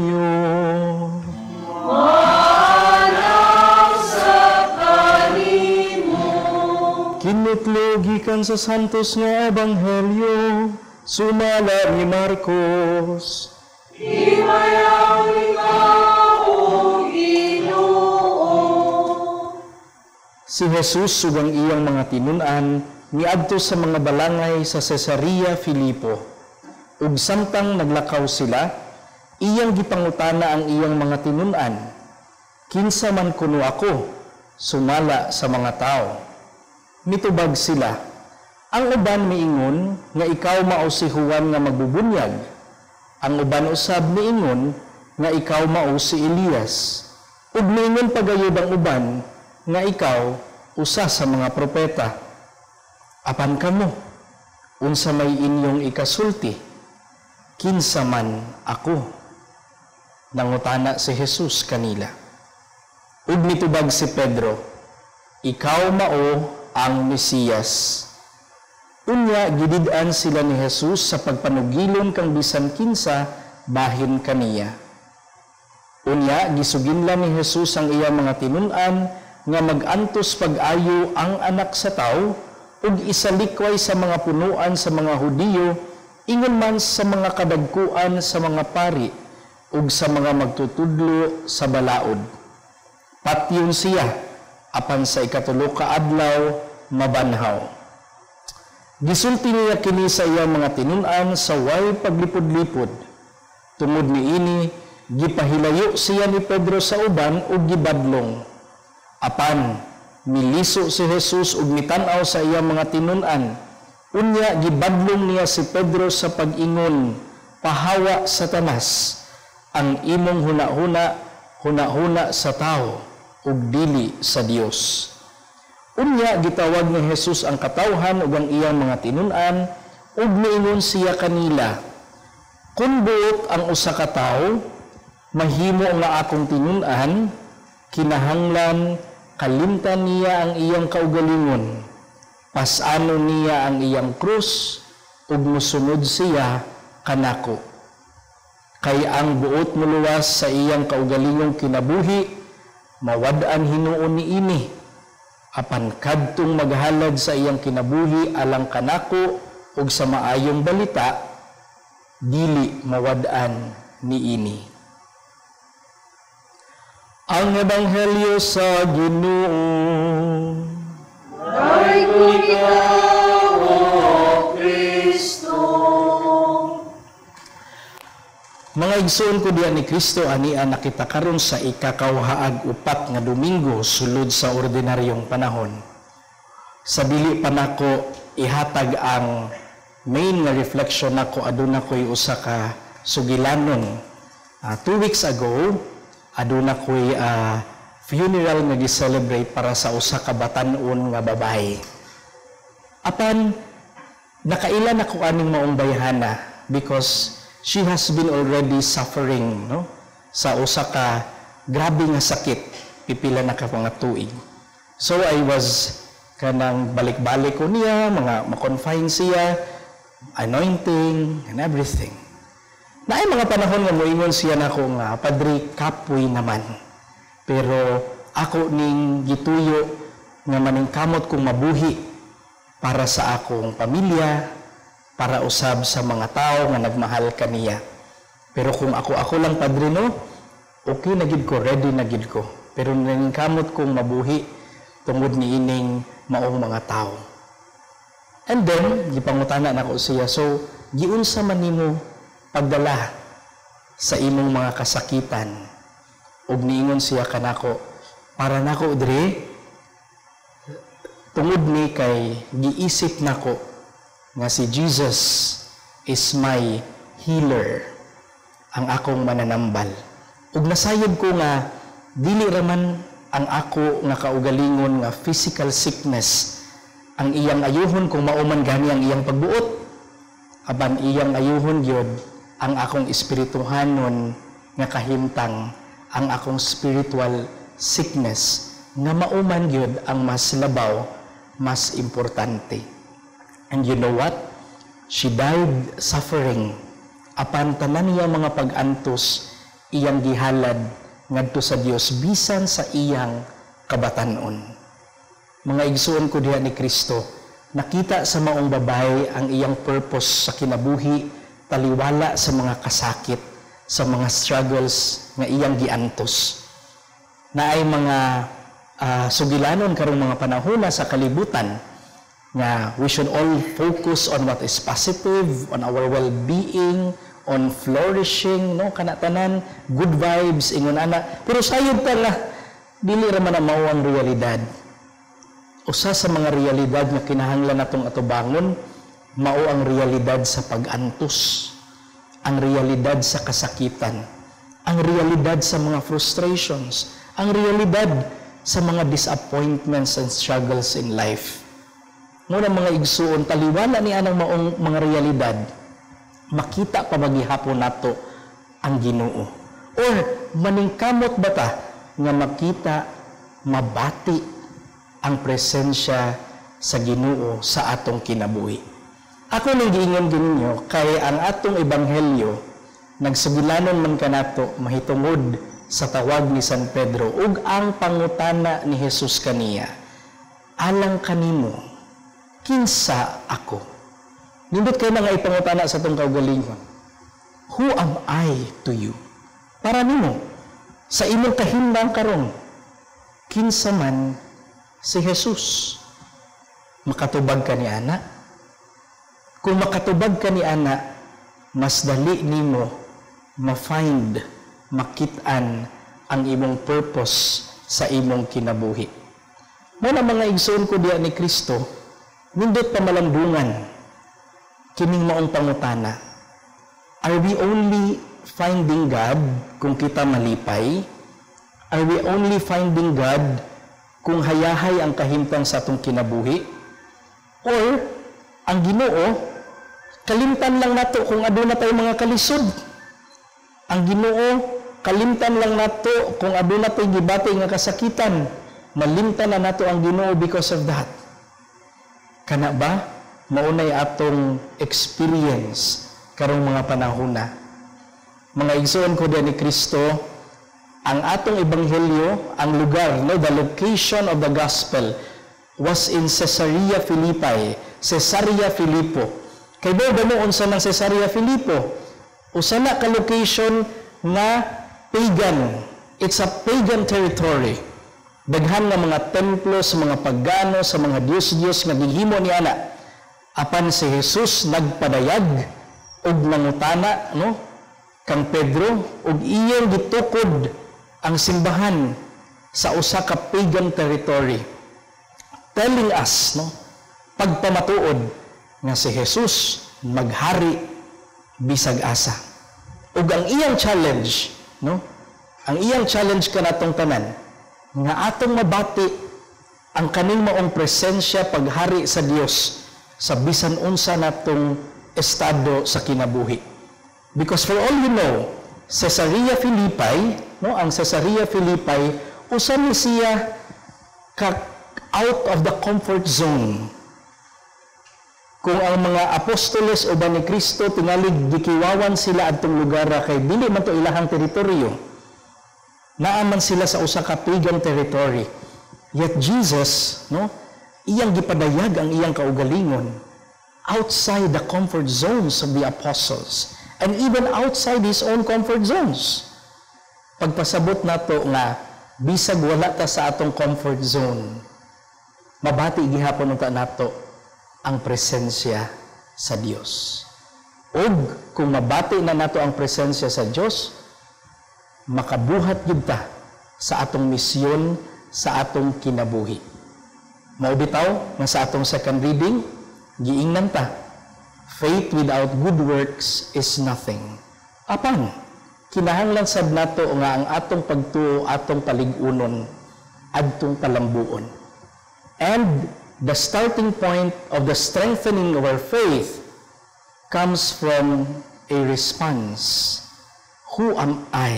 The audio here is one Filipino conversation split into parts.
Ebanghelyo. Manaw sa kanimo. Kinutlogikan sa santos nga Ebanghelyo, sumala ni Marcos. Himayaw ikaw, O Ginoo. Si Jesus ug ang iyang mga tinun-an niadto sa mga balangay sa Cesarea Filipo. Ug samtang naglakaw sila, iyang gipangutana ang iyang mga tinun-an, kinsa man kuno ako, sumala sa mga tao. Mitubag sila, ang uban miingon nga ikaw mao si Juan nga magbubunyag, ang uban usab miingon nga ikaw mao si Elias, ug miingon pagayod ang uban nga ikaw usa sa mga propeta. Apan kamo, unsa may inyong ikasulti? Kinsa man ako? Nangutana si Jesus kanila. Ug mitubag si Pedro, ikaw mao ang Mesiyas. Unya gidid-an sila ni Jesus sa pagpanugilon kang bisan kinsa bahin kaniya. Unya gisuginlan ni Jesus ang iyang mga tinun-an nga mag-antos pag-ayo ang anak sa tao ug isalikway sa mga punuan sa mga Hudiyo, ingon man sa mga kadagkuan sa mga pari ug sa mga magtutudlo sa balaod. Patyon siya apan sa ikatulo ka adlaw mabanhaw. Gisulti niya kini sa iyang mga tinun-an sa way paglipod-lipod. Tungod niini gipahilayo siya ni Pedro sa uban ug gibadlong. Apan miliso si Jesus ug mitan-aw sa iyang mga tinun-an. Unya gibadlong niya si Pedro sa pag-ingon, pahawa Satanas, ang imong huna-huna sa tao ug dili sa Dios. Unya gitawag ni Jesus ang katawhan ug ang iyang mga tinun-an ug miingon siya kanila, kun buot ang usa ka tawo mahimo nga akong tinun-an, kinahanglan kalimtan niya ang iyang kaugalingon, pasano niya ang iyang krus, ug mosunod siya kanako. Kay ang buot muluwas sa iyang kaugalingong kinabuhi, mawad-an hinuon niini, apan kadtong maghalad sa iyang kinabuhi alang kanako ug sa maayong balita, dili mawad-an niini. Ang Ebanghelyo sa Ginoo. Dayon ikaw, O Kristo. Mga igsoon ko diyan ni Kristo, ania nakita karon sa ikakawhaag upat nga Domingo sulod sa ordinaryong panahon. Sa dili pa nako ihatag ang main nga reflection nako, aduna ko'y usa ka sugilanon. 2 weeks ago, aduna ko'y funeral nga gi-celebrate para sa usa ka batan-on nga babae. Apan nakailan ako aning maong bayhana because she has been already suffering, no, sa usa ka grabe nga sakit pipila na ka mga tuig. So I was kanang balik-balik ko niya, mga ma-confine siya, anointing and everything. Naay mga panahon nga moingon siya nako nga, Padre, kapoy naman. Pero ako ning gituyo nga maningkamot kong mabuhi para sa akong pamilya, para usab sa mga tao nga nagmahal kaniya. Pero kung ako lang, Padre, no, okay na gid ko, ready na gid ko. Pero naningkamot kong mabuhi tungod niining maong mga tao. And then, gipangutana nako siya, so giunsa man nimo pagdala sa imong mga kasakitan? Ug niingon siya kanako, para nako dre, tungod ni kay giisip nako nga si Jesus is my healer, ang akong mananambal. Ug nasayod ko nga dili raman ang ako nga kaugalingon nga physical sickness ang iyang ayuhon kung mauman gani ang iyang pagbuot, aban iyang ayuhon gyud ang akong espirituhanon nga kahimtang, ang akong spiritual sickness nga mauman gyud ang mas labaw, mas importante. And you know what? She died suffering. Apan tanan niya mga pag-antos, iyang gihalad ngadto sa Dios bisan sa iyang kabatanon. Mga igsuon ko diha ni Kristo, nakita sa maong babae ang iyang purpose sa kinabuhi, taliwala sa mga kasakit, sa mga struggles nga iyang giantos. Na ay mga sugilanon karong mga panahona sa kalibutan nga we should all focus on what is positive, on our well-being, on flourishing, no, kanatanan, good vibes, ingon ana. Pero sayod ta nga, dili ra man mao ang realidad. Usa sa mga realidad nga kinahanglan natong atubangon, mao ang realidad sa pag-antos, ang realidad sa kasakitan, ang realidad sa mga frustrations, ang realidad sa mga disappointments and struggles in life. Muna mga igsuon, taliwala ni anang maong mga realidad, makita pa maghihapon nato ang Ginoo. Or maningkamot ba ta nga makita, mabati ang presensya sa Ginoo sa atong kinabuhi. Ako nang giingon gininyo kay ang atong ebanghelyo nagsugilanon man kanato mahitungod sa tawag ni San Pedro ug ang pangutana ni Jesus kaniya, alang kanimo kinsa ako? Nindot kayo na nga ipangutana sa itong kaugalingon. Who am I to you? Para nimo, sa imong kahimdang karon, kinsa man si Jesus? Makatubag ka ni ana? Kung makatubag ka ni ana, mas dali nimo ma-find, makitaan ang imong purpose sa imong kinabuhi. Muna mga igsoon ko diya ni Kristo, nindot pa malambungan kining maong pangutana. Are we only finding God kung kita malipay? Are we only finding God kung hayahay ang kahimtang sa atong kinabuhi? Or ang Ginoo, kalimtan lang nato kung aduna tay mga kalisod. Ang Ginoo, kalimtan lang nato kung aduna tay gibati nga kasakitan. Malimtan na nato ang Ginoo because of that. Kana ba? Maunay atong experience karong mga panahona. Mga igsoon ko diyan ni Kristo, ang atong ebanghelyo, ang lugar, no, the location of the gospel was in Caesarea Philippi, Caesarea Philippo. Kay ba mo unsa ng Caesarea Philippo? Usa na ka location nga pagan. It's a pagan territory. Daghan nga mga templo sa mga pagano, sa mga Diyos-Diyos nga gihimo ni ana. Apan si Jesus nagpadayag og nangutana, no, kang Pedro og iyang gitukod ang simbahan sa usa ka pagan territory, telling us, no, pagpamatuod nga si Jesus maghari bisag asa. Ug ang iyang challenge, no, ang iyang challenge kanatong tanan nga atong mabati ang kaning maong presensya paghari sa Dios sa bisan unsa natong estado sa kinabuhi. Because for all you know, Caesarea Philippi, no, ang Caesarea Philippi, usa ni siya out of the comfort zone. Kung ang mga apostoles o ba ni Kristo tingalig gikiwawan sila adtong lugar kay dili man to ilahang teritoryo. Naaman sila sa usa ka pagan territory. Yet Jesus, no, iyang gipadayag ang iyang kaugalingon outside the comfort zones of the apostles and even outside his own comfort zones. Pagpasabot nato nga bisag wala ta sa atong comfort zone, mabati gihapon unta nato ang presensya sa Dios. Ug kung mabati na nato ang presensya sa Dios, makabuhat gyud ta sa atong misyon, sa atong kinabuhi. Maubitaw nga sa atong second reading, giingnan ta, faith without good works is nothing. Apan, kinahanglan sad nato nga ang atong pagtuo, atong palig-unon, adtong palambuon. And the starting point of the strengthening of our faith comes from a response. Who am I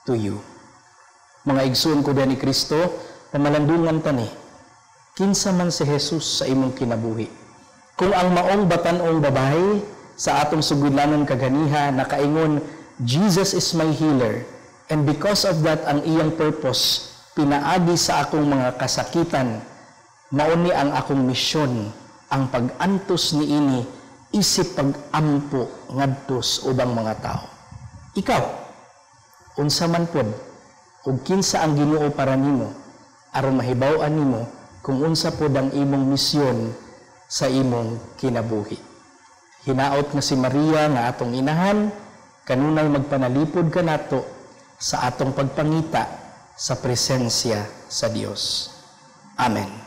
to you? Mga igsoon ko diyan ni Kristo, na malandungan ta ni, kinsa man si Jesus sa imong kinabuhi. Kung ang maong batan-ong babae sa atong sugilanon kaganiha nakaingon Jesus is my healer, and because of that ang iyang purpose, pinaagi sa akong mga kasakitan, mauni ang akong misyon, ang pag-antos ni ini, isip pag-ampo ngadtos ubang mga tao. Ikaw, unsa man pod, ug kinsa ang Ginoo para nimo, aron mahibaw-an nimo kung unsa pod ang imong misyon sa imong kinabuhi. Hinaot nga si Maria nga atong inahan, kanunay magpanalipod kanato sa atong pagpangita sa presensya sa Dios. Amen.